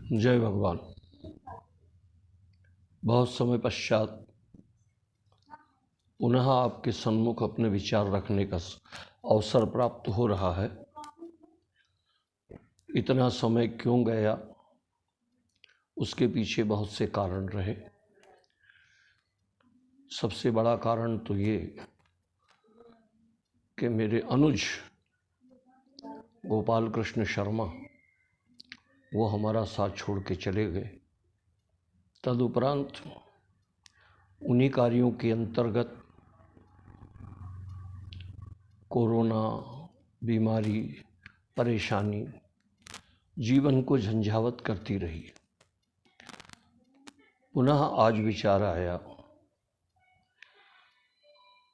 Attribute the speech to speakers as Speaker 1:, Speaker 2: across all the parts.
Speaker 1: जय भगवान। बहुत समय पश्चात पुनः आपके सम्मुख अपने विचार रखने का अवसर प्राप्त हो रहा है। इतना समय क्यों गया, उसके पीछे बहुत से कारण रहे। सबसे बड़ा कारण तो ये कि मेरे अनुज गोपाल कृष्ण शर्मा वो हमारा साथ छोड़ के चले गए। तदुपरांत उन्हीं कार्यों के अंतर्गत कोरोना, बीमारी, परेशानी जीवन को झंझावत करती रही। पुनः आज विचार आया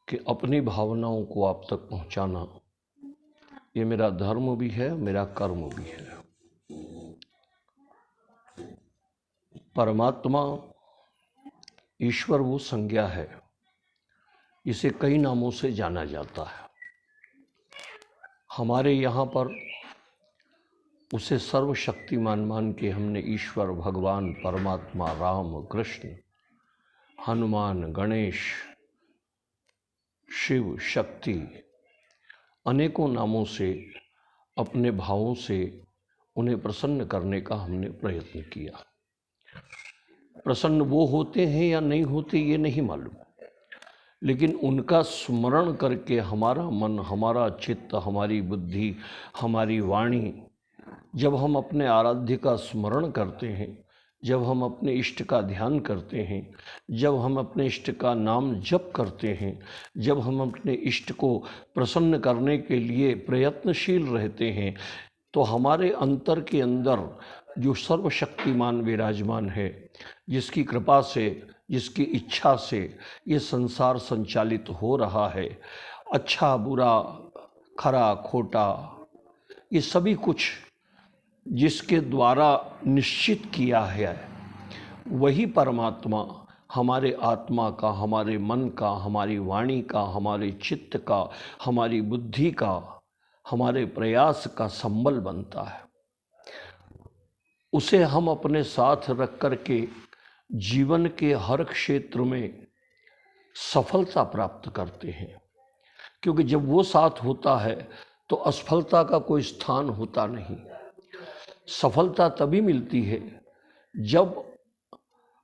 Speaker 1: कि अपनी भावनाओं को आप तक पहुंचाना ये मेरा धर्म भी है, मेरा कर्म भी है। परमात्मा, ईश्वर वो संज्ञा है, इसे कई नामों से जाना जाता है। हमारे यहाँ पर उसे सर्वशक्तिमान मान के हमने ईश्वर, भगवान, परमात्मा, राम, कृष्ण, हनुमान, गणेश, शिव, शक्ति अनेकों नामों से अपने भावों से उन्हें प्रसन्न करने का हमने प्रयत्न किया। प्रसन्न वो होते हैं या नहीं होते ये नहीं मालूम, लेकिन उनका स्मरण करके हमारा मन, हमारा चित्त, हमारी बुद्धि, हमारी वाणी, जब हम अपने आराध्य का स्मरण करते हैं, जब हम अपने इष्ट का ध्यान करते हैं, जब हम अपने इष्ट का नाम जप करते हैं, जब हम अपने इष्ट को प्रसन्न करने के लिए प्रयत्नशील रहते हैं, तो हमारे अंतर के अंदर जो सर्वशक्तिमान विराजमान है, जिसकी कृपा से, जिसकी इच्छा से ये संसार संचालित हो रहा है, अच्छा बुरा, खरा खोटा, ये सभी कुछ जिसके द्वारा निश्चित किया है, वही परमात्मा हमारे आत्मा का, हमारे मन का, हमारी वाणी का, हमारे चित्त का, हमारी बुद्धि का, हमारे प्रयास का संबल बनता है। उसे हम अपने साथ रख कर के जीवन के हर क्षेत्र में सफलता प्राप्त करते हैं, क्योंकि जब वो साथ होता है तो असफलता का कोई स्थान होता नहीं। सफलता तभी मिलती है जब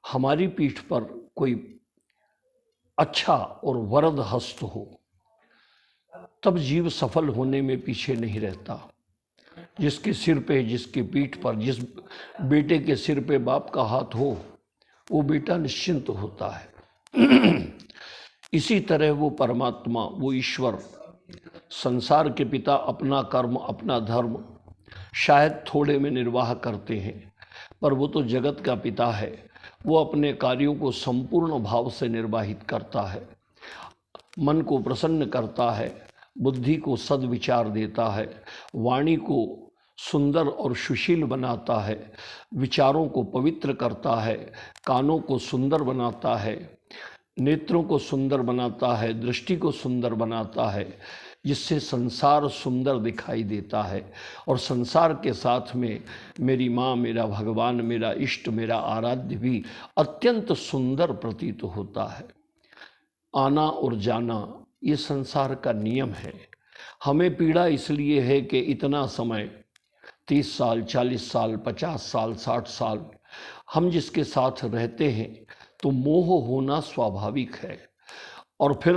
Speaker 1: हमारी पीठ पर कोई अच्छा और वरद हस्त हो, तब जीव सफल होने में पीछे नहीं रहता। जिसके सिर पे, जिसकी पीठ पर, जिस बेटे के सिर पे बाप का हाथ हो, वो बेटा निश्चिंत होता है। इसी तरह वो परमात्मा, वो ईश्वर, संसार के पिता अपना कर्म, अपना धर्म शायद थोड़े में निर्वाह करते हैं, पर वो तो जगत का पिता है। वो अपने कार्यों को संपूर्ण भाव से निर्वाहित करता है, मन को प्रसन्न करता है, बुद्धि को सद्विचार देता है, वाणी को सुंदर और सुशील बनाता है, विचारों को पवित्र करता है, कानों को सुंदर बनाता है, नेत्रों को सुंदर बनाता है, दृष्टि को सुंदर बनाता है, जिससे संसार सुंदर दिखाई देता है। और संसार के साथ में मेरी माँ, मेरा भगवान, मेरा इष्ट, मेरा आराध्य भी अत्यंत सुंदर प्रतीत होता है। आना और जाना ये संसार का नियम है। हमें पीड़ा इसलिए है कि इतना समय 30 साल, 40 साल, 50 साल, 60 साल हम जिसके साथ रहते हैं तो मोह होना स्वाभाविक है। और फिर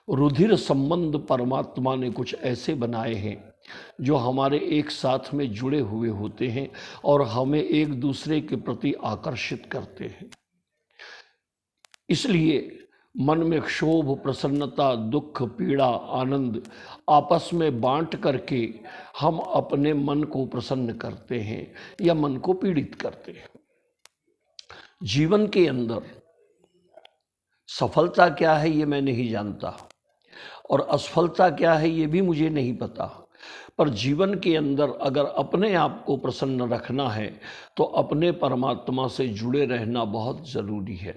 Speaker 1: रुधिर संबंध परमात्मा ने कुछ ऐसे बनाए हैं जो हमारे एक साथ में जुड़े हुए होते हैं और हमें एक दूसरे के प्रति आकर्षित करते हैं। इसलिए मन में क्षोभ, प्रसन्नता, दुख, पीड़ा, आनंद आपस में बांट करके हम अपने मन को प्रसन्न करते हैं या मन को पीड़ित करते हैं। जीवन के अंदर सफलता क्या है ये मैं नहीं जानता, और असफलता क्या है ये भी मुझे नहीं पता, पर जीवन के अंदर अगर अपने आप को प्रसन्न रखना है तो अपने परमात्मा से जुड़े रहना बहुत ज़रूरी है,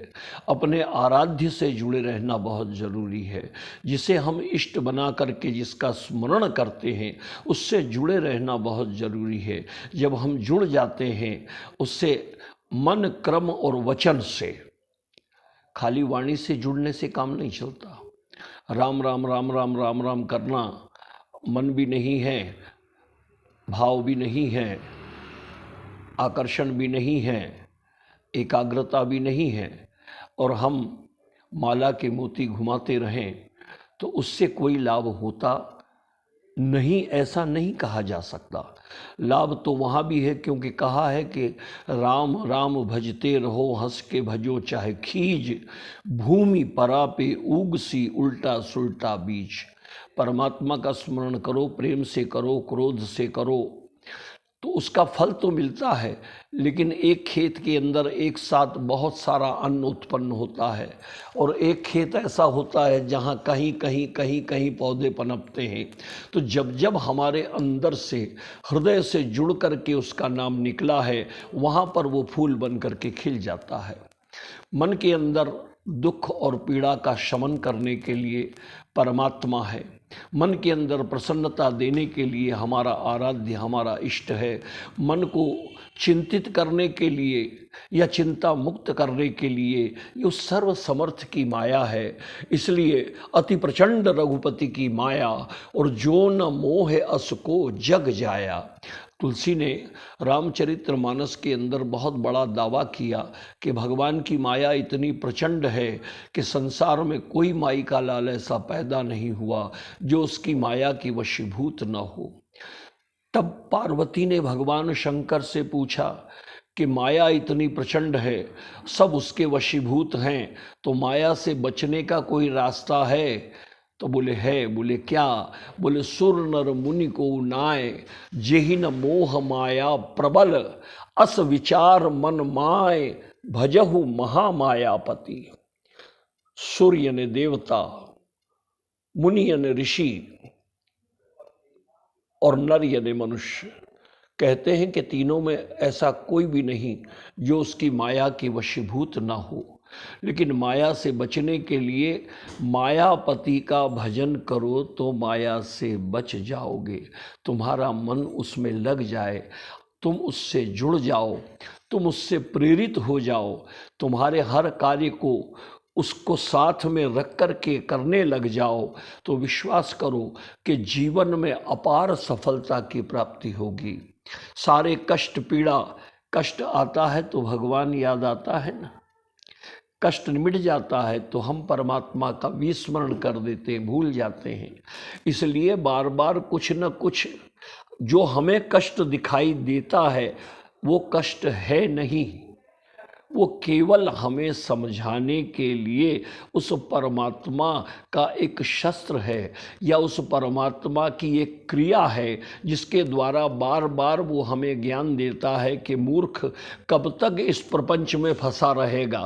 Speaker 1: अपने आराध्य से जुड़े रहना बहुत ज़रूरी है। जिसे हम इष्ट बना करके जिसका स्मरण करते हैं उससे जुड़े रहना बहुत ज़रूरी है। जब हम जुड़ जाते हैं उससे मन, क्रम और वचन से, खाली वाणी से जुड़ने से काम नहीं चलता। राम राम राम राम राम राम करना मन भी नहीं है, भाव भी नहीं है, आकर्षण भी नहीं है, एकाग्रता भी नहीं है, और हम माला के मोती घुमाते रहें तो उससे कोई लाभ होता नहीं, ऐसा नहीं कहा जा सकता। लाभ तो वहाँ भी है, क्योंकि कहा है कि राम राम भजते रहो, हंस के भजो चाहे खीज, भूमि परा पे ऊग सी उल्टा सुल्टा बीज। परमात्मा का स्मरण करो, प्रेम से करो, क्रोध से करो तो उसका फल तो मिलता है, लेकिन एक खेत के अंदर एक साथ बहुत सारा अन्न उत्पन्न होता है, और एक खेत ऐसा होता है जहाँ कहीं कहीं कहीं कहीं पौधे पनपते हैं। तो जब जब हमारे अंदर से, हृदय से जुड़ कर के उसका नाम निकला है, वहाँ पर वो फूल बन कर के खिल जाता है। मन के अंदर दुख और पीड़ा का शमन करने के लिए परमात्मा है, मन के अंदर प्रसन्नता देने के लिए हमारा आराध्य, हमारा इष्ट है, मन को चिंतित करने के लिए या चिंता मुक्त करने के लिए ये सर्व समर्थ की माया है। इसलिए अति प्रचंड रघुपति की माया, और जो न मोह अस को जग जाया। तुलसी ने रामचरितमानस के अंदर बहुत बड़ा दावा किया कि भगवान की माया इतनी प्रचंड है कि संसार में कोई माई का लाल ऐसा पैदा नहीं हुआ जो उसकी माया की वशीभूत न हो। तब पार्वती ने भगवान शंकर से पूछा कि माया इतनी प्रचंड है, सब उसके वशीभूत हैं, तो माया से बचने का कोई रास्ता है? तो बोले है। बोले क्या? बोले सुर नर मुनि को नाय, जेहि न मोह माया प्रबल, अस विचार मन माय, भजहु महामायापति। सुर यानी देवता, मुनि यानी ऋषि, और नर यानी मनुष्य। कहते हैं कि तीनों में ऐसा कोई भी नहीं जो उसकी माया के वशीभूत ना हो, लेकिन माया से बचने के लिए मायापति का भजन करो तो माया से बच जाओगे। तुम्हारा मन उसमें लग जाए, तुम उससे जुड़ जाओ, तुम उससे प्रेरित हो जाओ, तुम्हारे हर कार्य को उसको साथ में रख कर के करने लग जाओ, तो विश्वास करो कि जीवन में अपार सफलता की प्राप्ति होगी। सारे कष्ट, पीड़ा, कष्ट आता है तो भगवान याद आता है ना, कष्ट मिट जाता है तो हम परमात्मा का विस्मरण कर देते, भूल जाते हैं। इसलिए बार बार कुछ न कुछ जो हमें कष्ट दिखाई देता है वो कष्ट है नहीं, वो केवल हमें समझाने के लिए उस परमात्मा का एक शस्त्र है, या उस परमात्मा की एक क्रिया है जिसके द्वारा बार बार वो हमें ज्ञान देता है कि मूर्ख कब तक इस प्रपंच में फंसा रहेगा।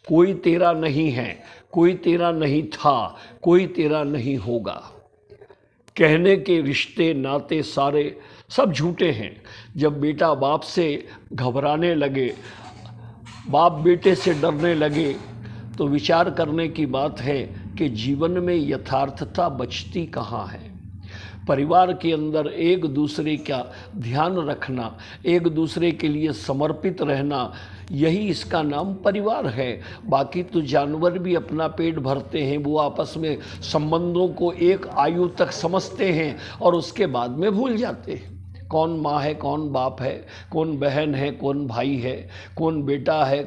Speaker 1: कोई तेरा नहीं है, कोई तेरा नहीं था, कोई तेरा नहीं होगा। कहने के रिश्ते नाते सारे सब झूठे हैं। जब बेटा बाप से घबराने लगे, बाप बेटे से डरने लगे, तो विचार करने की बात है कि जीवन में यथार्थता बचती कहाँ है। परिवार के अंदर एक दूसरे का ध्यान रखना, एक दूसरे के लिए समर्पित रहना, यही इसका नाम परिवार है। बाकी तो जानवर भी अपना पेट भरते हैं, वो आपस में संबंधों को एक आयु तक समझते हैं और उसके बाद में भूल जाते हैं। कौन माँ है, कौन बाप है, कौन बहन है, कौन भाई है, कौन बेटा है,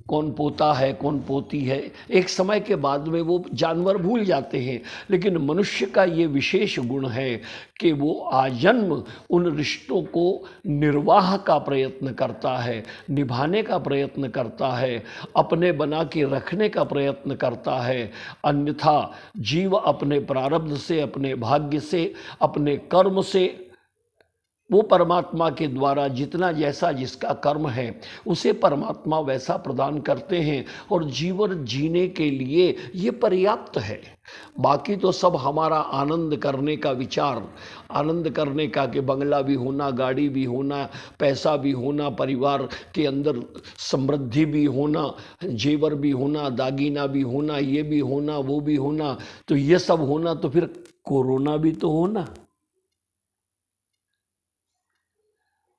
Speaker 1: कौन पोता है, कौन पोती है, एक समय के बाद में वो जानवर भूल जाते हैं। लेकिन मनुष्य का ये विशेष गुण है कि वो आजन्म उन रिश्तों को निर्वाह का प्रयत्न करता है, निभाने का प्रयत्न करता है, अपने बना के रखने का प्रयत्न करता है। अन्यथा जीव अपने प्रारब्ध से, अपने भाग्य से, अपने कर्म से वो परमात्मा के द्वारा जितना जैसा जिसका कर्म है उसे परमात्मा वैसा प्रदान करते हैं और जीवन जीने के लिए ये पर्याप्त है। बाकी तो सब हमारा आनंद करने का विचार, आनंद करने का कि बंगला भी होना, गाड़ी भी होना, पैसा भी होना, परिवार के अंदर समृद्धि भी होना, जेवर भी होना, दागीना भी होना, ये भी होना, वो भी होना, तो ये सब होना तो फिर कोरोना भी तो होना।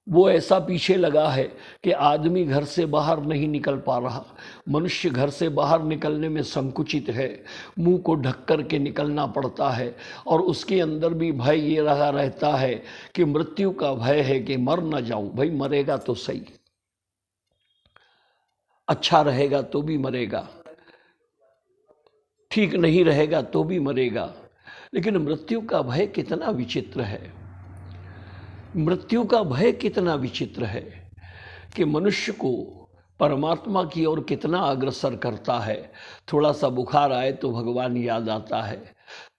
Speaker 1: वो ऐसा पीछे लगा है कि आदमी घर से बाहर नहीं निकल पा रहा, मनुष्य घर से बाहर निकलने में संकुचित है, मुंह को ढक कर के निकलना पड़ता है और उसके अंदर भी भय ये रहा रहता है कि मृत्यु का भय है कि मर ना जाऊं। भाई मरेगा तो सही, अच्छा रहेगा तो भी मरेगा, ठीक नहीं रहेगा तो भी मरेगा, लेकिन मृत्यु का भय कितना विचित्र है। मृत्यु का भय कितना विचित्र है कि मनुष्य को परमात्मा की ओर कितना अग्रसर करता है। थोड़ा सा बुखार आए तो भगवान याद आता है,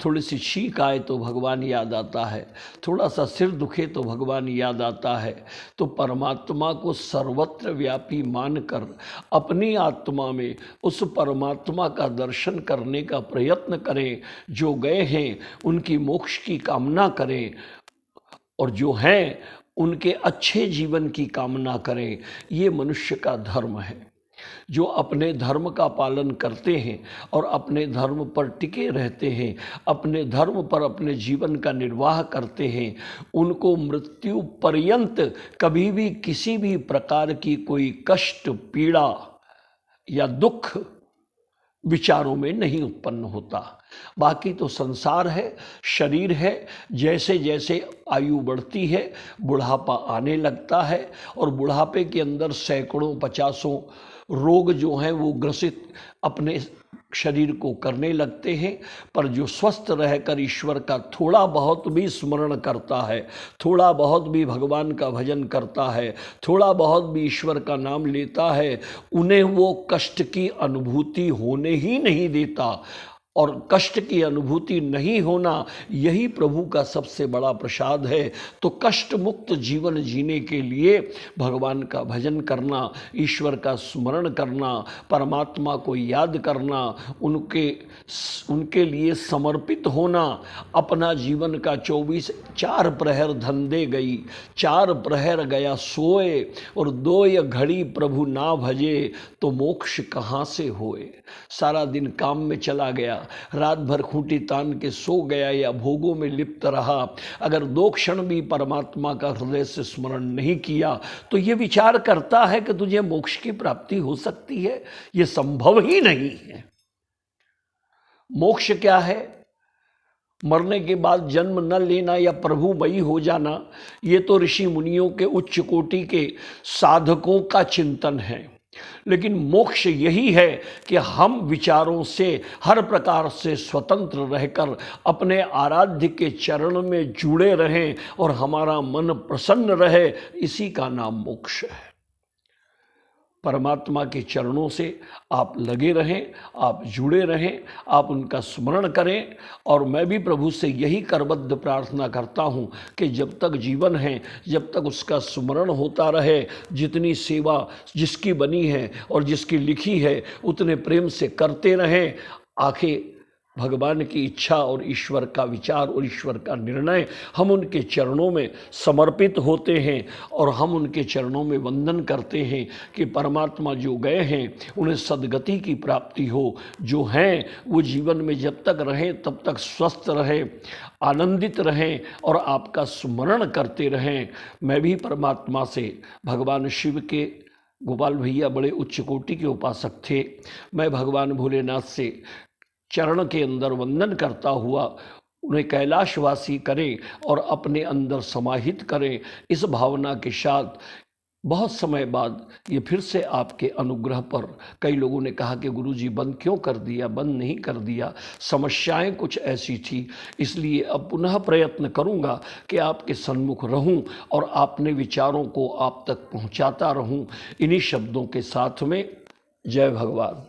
Speaker 1: थोड़ी सी छींक आए तो भगवान याद आता है, थोड़ा सा सिर दुखे तो भगवान याद आता है। तो परमात्मा को सर्वत्र व्यापी मानकर अपनी आत्मा में उस परमात्मा का दर्शन करने का प्रयत्न करें। जो गए हैं उनकी मोक्ष की कामना करें और जो हैं उनके अच्छे जीवन की कामना करें। ये मनुष्य का धर्म है। जो अपने धर्म का पालन करते हैं और अपने धर्म पर टिके रहते हैं, अपने धर्म पर अपने जीवन का निर्वाह करते हैं, उनको मृत्यु पर्यंत कभी भी किसी भी प्रकार की कोई कष्ट, पीड़ा या दुख विचारों में नहीं उत्पन्न होता। बाकी तो संसार है, शरीर है, जैसे जैसे आयु बढ़ती है बुढ़ापा आने लगता है और बुढ़ापे के अंदर सैकड़ों, पचासों रोग जो हैं वो ग्रसित अपने शरीर को करने लगते हैं। पर जो स्वस्थ रहकर ईश्वर का थोड़ा बहुत भी स्मरण करता है, थोड़ा बहुत भी भगवान का भजन करता है, थोड़ा बहुत भी ईश्वर का नाम लेता है, उन्हें वो कष्ट की अनुभूति होने ही नहीं देता। और कष्ट की अनुभूति नहीं होना यही प्रभु का सबसे बड़ा प्रसाद है। तो कष्ट मुक्त जीवन जीने के लिए भगवान का भजन करना, ईश्वर का स्मरण करना, परमात्मा को याद करना, उनके लिए समर्पित होना, अपना जीवन का 4 प्रहर धंधे गई, 4 प्रहर गया सोए, और 2 घड़ी प्रभु ना भजे तो मोक्ष कहाँ से होए। सारा दिन काम में चला गया, रात भर खूंटी तान के सो गया या भोगों में लिप्त रहा, अगर 2 क्षण भी परमात्मा का हृदय से स्मरण नहीं किया तो ये विचार करता है कि तुझे मोक्ष की प्राप्ति हो सकती है। ये संभव ही नहीं है। मोक्ष क्या है? मरने के बाद जन्म न लेना या प्रभुमयी हो जाना, ये तो ऋषि मुनियों के उच्च कोटि के साधकों का चिंतन है। लेकिन मोक्ष यही है कि हम विचारों से हर प्रकार से स्वतंत्र रहकर अपने आराध्य के चरण में जुड़े रहें और हमारा मन प्रसन्न रहे, इसी का नाम मोक्ष है। परमात्मा के चरणों से आप लगे रहें, आप जुड़े रहें, आप उनका स्मरण करें। और मैं भी प्रभु से यही करबद्ध प्रार्थना करता हूं कि जब तक जीवन है, जब तक उसका स्मरण होता रहे, जितनी सेवा जिसकी बनी है और जिसकी लिखी है उतने प्रेम से करते रहें। आखिर भगवान की इच्छा और ईश्वर का विचार और ईश्वर का निर्णय, हम उनके चरणों में समर्पित होते हैं और हम उनके चरणों में वंदन करते हैं कि परमात्मा जो गए हैं उन्हें सद्गति की प्राप्ति हो। जो हैं वो जीवन में जब तक रहें तब तक स्वस्थ रहें, आनंदित रहें और आपका स्मरण करते रहें। मैं भी परमात्मा से, भगवान शिव के गोपाल भैया बड़े उच्च कोटि के उपासक थे, मैं भगवान भोलेनाथ से चरण के अंदर वंदन करता हुआ उन्हें कैलाशवासी करें और अपने अंदर समाहित करें। इस भावना के साथ बहुत समय बाद ये फिर से आपके अनुग्रह पर, कई लोगों ने कहा कि गुरुजी बंद क्यों कर दिया? बंद नहीं कर दिया, समस्याएं कुछ ऐसी थी, इसलिए अब पुनः प्रयत्न करूंगा कि आपके सन्मुख रहूं और अपने विचारों को आप तक पहुंचाता रहूं। इन्हीं शब्दों के साथ में जय भगवान।